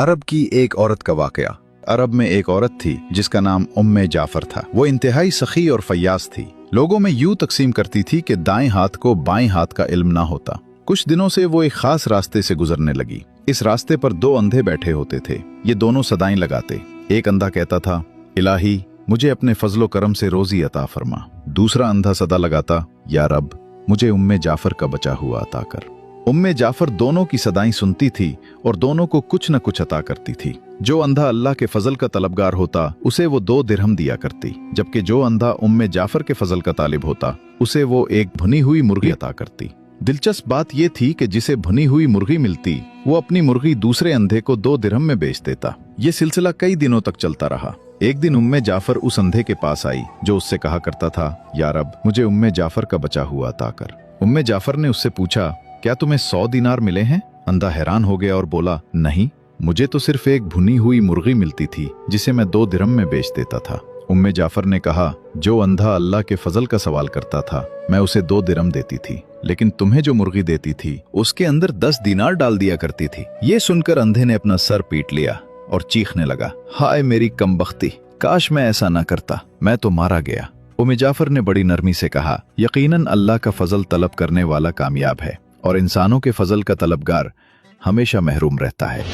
अरब की एक औरत का वाकया। अरब में एक औरत थी जिसका नाम उम्मे जाफर था। वो इंतहाई सखी और फयाज थी। लोगों में यूं तकसीम करती थी कि दाएं हाथ को बाएं हाथ का इल्म ना होता। कुछ दिनों से वो एक खास रास्ते से गुजरने लगी। इस रास्ते पर दो अंधे बैठे होते थे। ये दोनों सदाएं लगाते। एक अंधा कहता था, इलाही मुझे अपने फजलो करम से रोजी अता फरमा। दूसरा अंधा सदा लगाता, या रब मुझे उम्मे जाफर का बचा हुआ अता कर। उम्मे जाफर दोनों की सदाएं सुनती थी और दोनों को कुछ न कुछ अता करती थी। जो अंधा अल्लाह के फजल का तलबगार होता उसे वो 2 दिरहम दिया करती, जबकि जो अंधा उम्मे जाफर के फजल का तालिब होता उसे वो एक भुनी हुई मुर्गी अता करती। दिलचस्प बात यह थी कि जिसे भुनी हुई मुर्गी मिलती वो अपनी मुर्गी दूसरे अंधे को 2 दिरहम में बेच देता। ये सिलसिला कई दिनों तक चलता रहा। एक दिन उम्मे जाफर उस अंधे के पास आई जो उससे कहा करता था, या रब मुझे उम्मे जाफर का बचा हुआ अता कर। उम्मे जाफर ने उससे पूछा, क्या तुम्हें 100 दीनार मिले हैं? अंधा हैरान हो गया और बोला, नहीं, मुझे तो सिर्फ एक भुनी हुई मुर्गी मिलती थी जिसे मैं 2 दिरहम में बेच देता था। उम्मे जाफर ने कहा, जो अंधा अल्लाह के फजल का सवाल करता था मैं उसे 2 दिरहम देती थी, लेकिन तुम्हें जो मुर्गी देती थी उसके अंदर 10 दीनार डाल दिया करती थी। ये सुनकर अंधे ने अपना सर पीट लिया और चीखने लगा, हाय मेरी कमबख्ती, काश मैं ऐसा ना करता, मैं तो मारा गया। उम्मे जाफर ने बड़ी नरमी से कहा, यकीनन अल्लाह का फजल तलब करने वाला कामयाब है और इंसानों के फजल का तलबगार हमेशा महरूम रहता है।